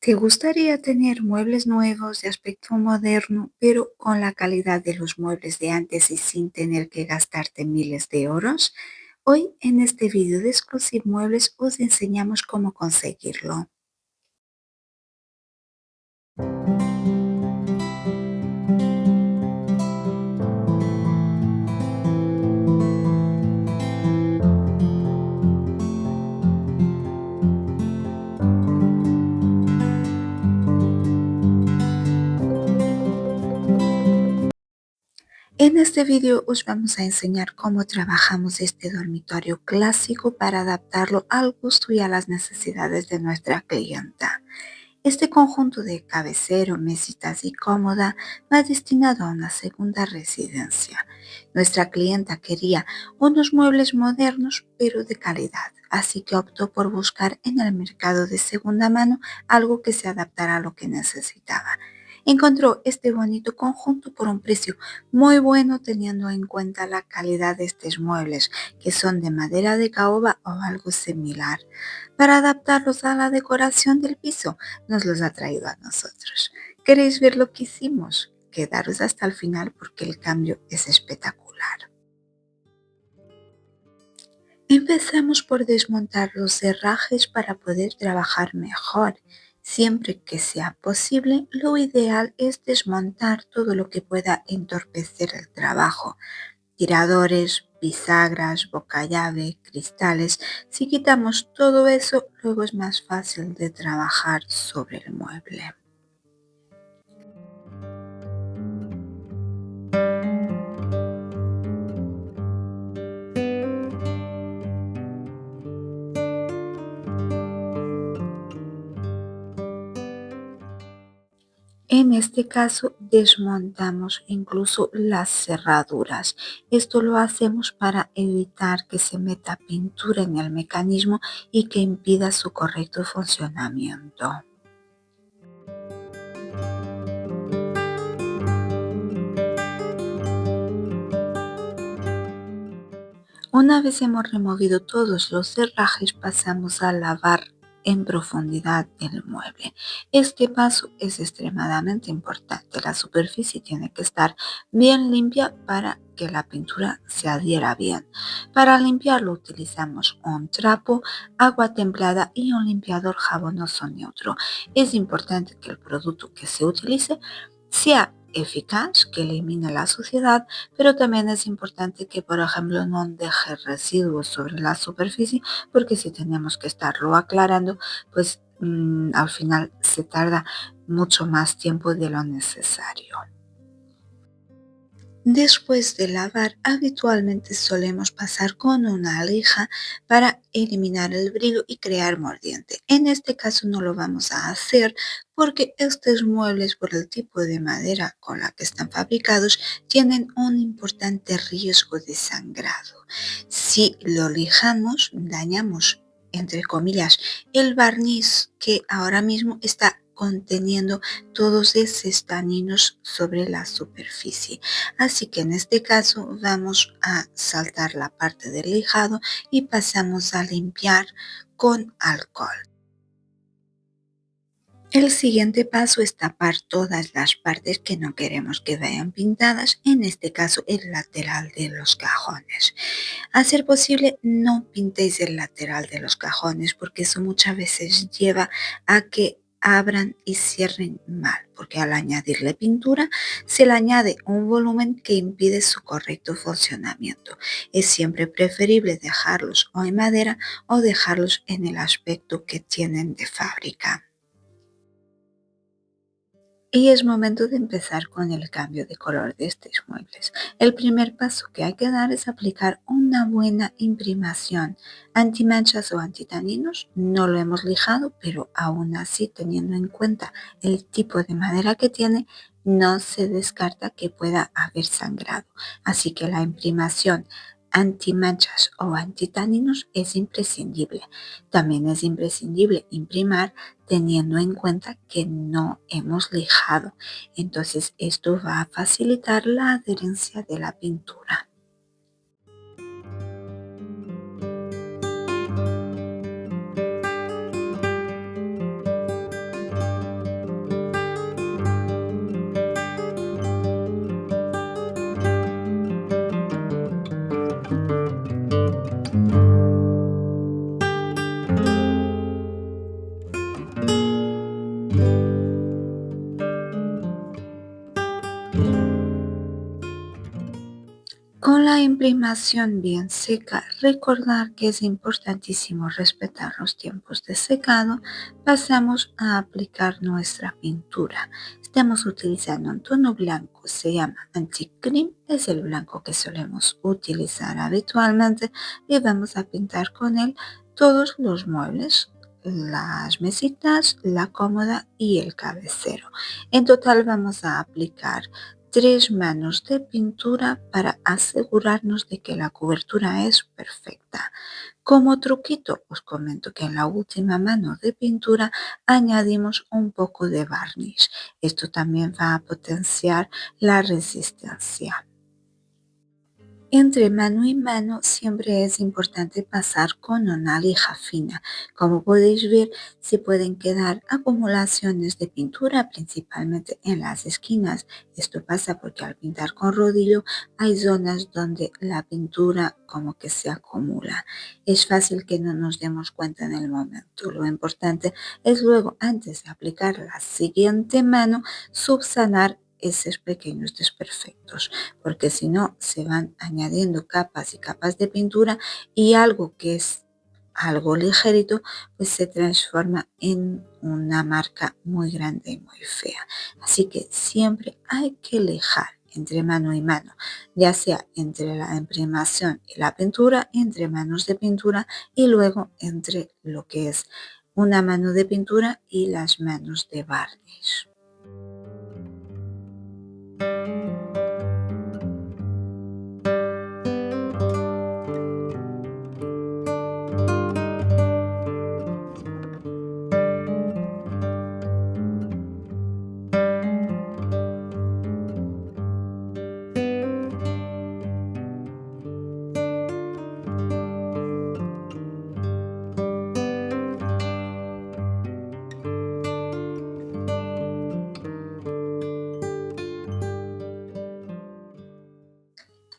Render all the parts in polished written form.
¿Te gustaría tener muebles nuevos de aspecto moderno, pero con la calidad de los muebles de antes y sin tener que gastarte miles de euros? Hoy en este vídeo de Exclusive Muebles os enseñamos cómo conseguirlo. En este vídeo os vamos a enseñar cómo trabajamos este dormitorio clásico para adaptarlo al gusto y a las necesidades de nuestra clienta. Este conjunto de cabecero, mesitas y cómoda va destinado a una segunda residencia. Nuestra clienta quería unos muebles modernos pero de calidad, así que optó por buscar en el mercado de segunda mano algo que se adaptara a lo que necesitaba. Encontró este bonito conjunto por un precio muy bueno teniendo en cuenta la calidad de estos muebles, que son de madera de caoba o algo similar. Para adaptarlos a la decoración del piso, nos los ha traído a nosotros. ¿Queréis ver lo que hicimos? Quedaros hasta el final porque el cambio es espectacular. Empezamos por desmontar los herrajes para poder trabajar mejor. Siempre que sea posible, lo ideal es desmontar todo lo que pueda entorpecer el trabajo. Tiradores, bisagras, bocallave, cristales. Si quitamos todo eso, luego es más fácil de trabajar sobre el mueble. En este caso, desmontamos incluso las cerraduras. Esto lo hacemos para evitar que se meta pintura en el mecanismo y que impida su correcto funcionamiento. Una vez hemos removido todos los herrajes, pasamos a lavar en profundidad el mueble. Este paso es extremadamente importante. La superficie tiene que estar bien limpia para que la pintura se adhiera bien. Para limpiarlo utilizamos un trapo, agua templada y un limpiador jabonoso neutro. Es importante que el producto que se utilice sea eficaz, que elimine la suciedad, pero también es importante que, por ejemplo, no deje residuos sobre la superficie, porque si tenemos que estarlo aclarando, pues al final se tarda mucho más tiempo de lo necesario. Después de lavar, habitualmente solemos pasar con una lija para eliminar el brillo y crear mordiente. En este caso no lo vamos a hacer porque estos muebles, por el tipo de madera con la que están fabricados, tienen un importante riesgo de sangrado. Si lo lijamos, dañamos, entre comillas, el barniz que ahora mismo está conteniendo todos esos taninos sobre la superficie. Así que en este caso vamos a saltar la parte del lijado y pasamos a limpiar con alcohol. El siguiente paso es tapar todas las partes que no queremos que vayan pintadas, en este caso el lateral de los cajones. A ser posible, no pintéis el lateral de los cajones porque eso muchas veces lleva a que abran y cierren mal, porque al añadirle pintura se le añade un volumen que impide su correcto funcionamiento. Es siempre preferible dejarlos o en madera o dejarlos en el aspecto que tienen de fábrica. Y es momento de empezar con el cambio de color de estos muebles. El primer paso que hay que dar es aplicar una buena imprimación. Antimanchas o antitaninos no lo hemos lijado, pero aún así, teniendo en cuenta el tipo de madera que tiene, no se descarta que pueda haber sangrado. Así que la imprimación antimanchas o antitaninos es imprescindible. También es imprescindible imprimar teniendo en cuenta que no hemos lijado. Entonces esto va a facilitar la adherencia de la pintura. imprimación bien seca, recordar que es importantísimo respetar los tiempos de secado. Pasamos a aplicar nuestra pintura. Estamos utilizando un tono blanco, se llama anti-cream, es el blanco que solemos utilizar habitualmente y vamos a pintar con él todos los muebles, las mesitas, la cómoda y el cabecero. En total vamos a aplicar 3 manos de pintura para asegurarnos de que la cobertura es perfecta. Como truquito, os comento que en la última mano de pintura añadimos un poco de barniz. Esto también va a potenciar la resistencia. Entre mano y mano siempre es importante pasar con una lija fina. Como podéis ver, se pueden quedar acumulaciones de pintura, principalmente en las esquinas. Esto pasa porque al pintar con rodillo hay zonas donde la pintura como que se acumula. Es fácil que no nos demos cuenta en el momento. Lo importante es luego, antes de aplicar la siguiente mano, subsanar esos pequeños desperfectos, porque si no se van añadiendo capas y capas de pintura y algo que es algo ligerito pues se transforma en una marca muy grande y muy fea. Así que siempre hay que lijar entre mano y mano, ya sea entre la imprimación y la pintura, entre manos de pintura y luego entre lo que es una mano de pintura y las manos de barniz.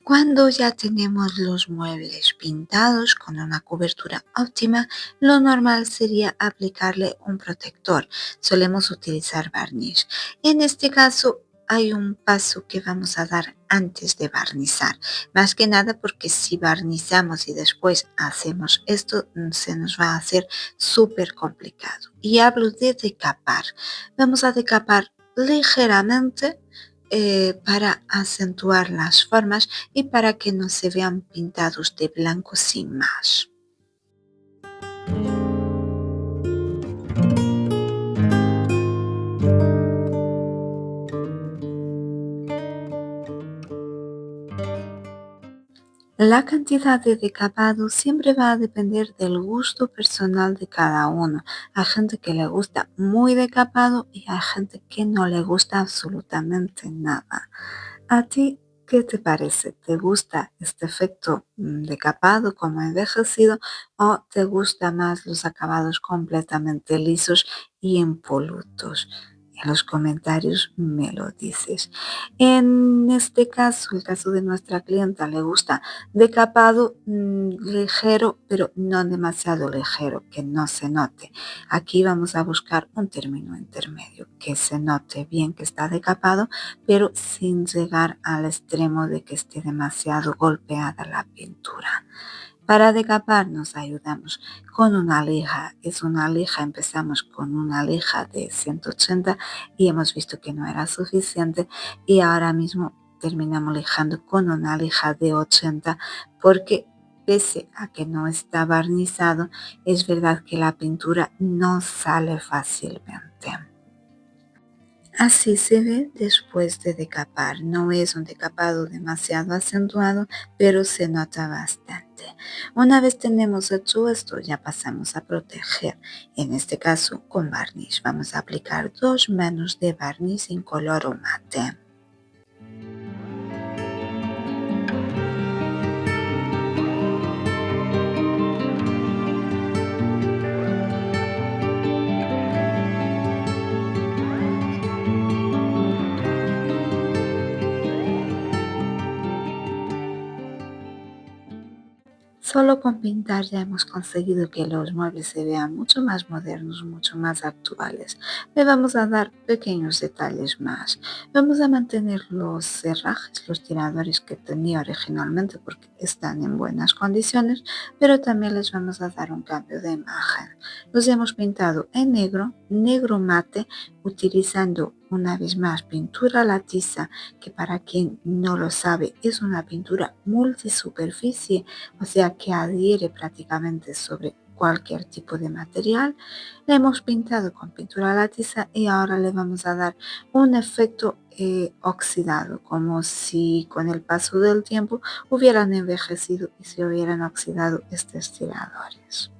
Cuando ya tenemos los muebles pintados con una cobertura óptima, lo normal sería aplicarle un protector. Solemos utilizar barniz. En este caso, hay un paso que vamos a dar antes de barnizar. Más que nada porque si barnizamos y después hacemos esto, se nos va a hacer súper complicado. Y hablo de decapar. Vamos a decapar ligeramente para acentuar las formas y para que no se vean pintados de blanco sin más. La cantidad de decapado siempre va a depender del gusto personal de cada uno. Hay gente que le gusta muy decapado y hay gente que no le gusta absolutamente nada. ¿A ti qué te parece? ¿Te gusta este efecto decapado como envejecido o te gustan más los acabados completamente lisos y impolutos? En los comentarios me lo dices. En este caso, el caso de nuestra clienta le gusta decapado ligero, pero no demasiado ligero, que no se note. Aquí vamos a buscar un término intermedio, que se note bien que está decapado, pero sin llegar al extremo de que esté demasiado golpeada la pintura. Para decapar nos ayudamos con una lija. Es una lija, empezamos con una lija de 180 y hemos visto que no era suficiente y ahora mismo terminamos lijando con una lija de 80 porque pese a que no está barnizado, es verdad que la pintura no sale fácilmente. Así se ve después de decapar. No es un decapado demasiado acentuado, pero se nota bastante. Una vez tenemos hecho esto, ya pasamos a proteger. En este caso, con barniz. Vamos a aplicar 2 manos de barniz incoloro mate. Solo con pintar ya hemos conseguido que los muebles se vean mucho más modernos, mucho más actuales. Le vamos a dar pequeños detalles más. Vamos a mantener los herrajes, los tiradores que tenía originalmente porque están en buenas condiciones, pero también les vamos a dar un cambio de imagen. Los hemos pintado en negro, negro mate, utilizando una vez más pintura a la tiza, que para quien no lo sabe es una pintura multisuperficie, o sea que adhiere prácticamente sobre cualquier tipo de material. La hemos pintado con pintura a la tiza y ahora le vamos a dar un efecto oxidado, como si con el paso del tiempo hubieran envejecido y se hubieran oxidado estos tiradores.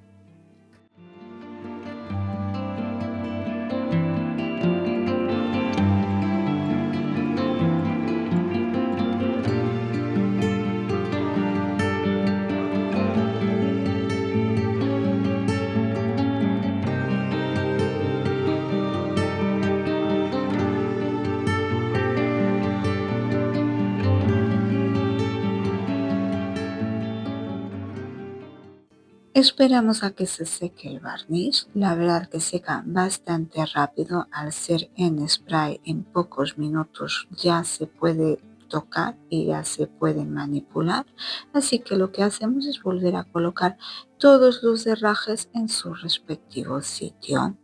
Esperamos a que se seque el barniz. La verdad que seca bastante rápido al ser en spray. En pocos minutos ya se puede tocar y ya se puede manipular. Así que lo que hacemos es volver a colocar todos los herrajes en su respectivo sitio.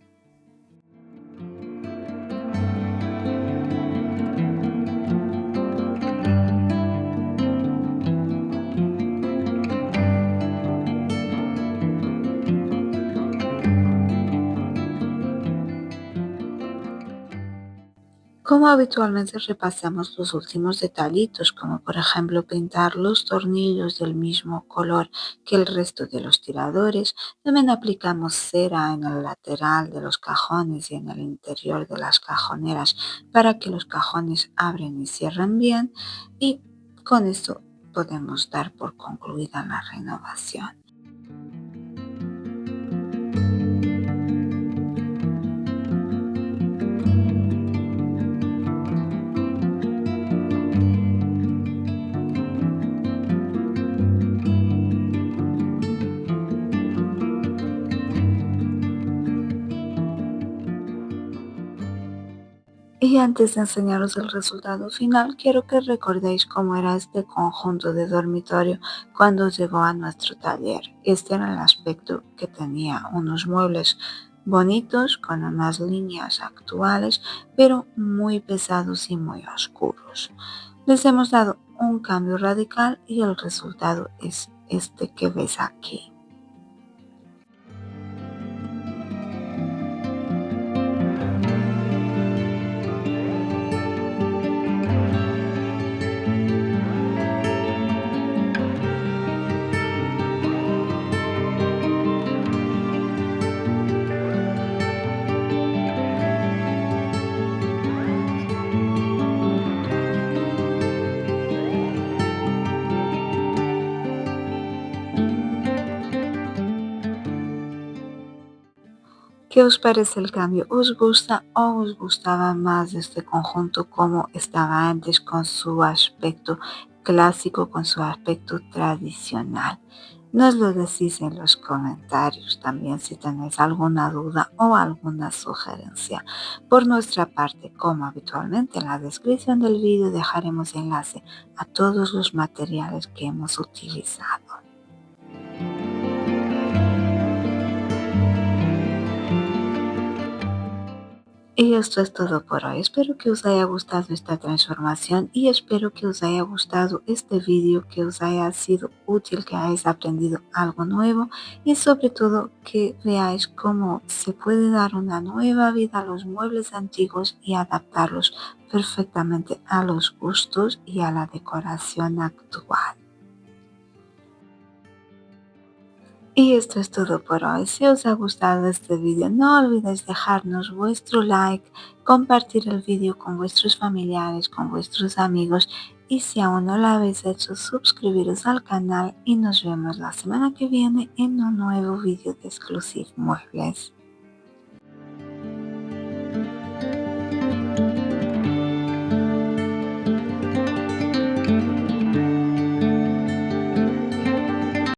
Como habitualmente repasamos los últimos detallitos, como por ejemplo pintar los tornillos del mismo color que el resto de los tiradores. También aplicamos cera en el lateral de los cajones y en el interior de las cajoneras para que los cajones abren y cierren bien. Y con esto podemos dar por concluida la renovación. Y antes de enseñaros el resultado final, quiero que recordéis cómo era este conjunto de dormitorio cuando llegó a nuestro taller. Este era el aspecto que tenía: unos muebles bonitos con unas líneas actuales, pero muy pesados y muy oscuros. Les hemos dado un cambio radical y el resultado es este que ves aquí. ¿Qué os parece el cambio? ¿Os gusta o os gustaba más este conjunto como estaba antes, con su aspecto clásico, con su aspecto tradicional? Nos lo decís en los comentarios también si tenéis alguna duda o alguna sugerencia. Por nuestra parte, como habitualmente, en la descripción del vídeo dejaremos enlace a todos los materiales que hemos utilizado. Y esto es todo por hoy. Espero que os haya gustado esta transformación y espero que os haya gustado este vídeo, que os haya sido útil, que hayáis aprendido algo nuevo y sobre todo que veáis cómo se puede dar una nueva vida a los muebles antiguos y adaptarlos perfectamente a los gustos y a la decoración actual. Y esto es todo por hoy. Si os ha gustado este vídeo, no olvidéis dejarnos vuestro like, compartir el vídeo con vuestros familiares, con vuestros amigos y si aún no lo habéis hecho, suscribiros al canal y nos vemos la semana que viene en un nuevo vídeo de Exclusive Muebles.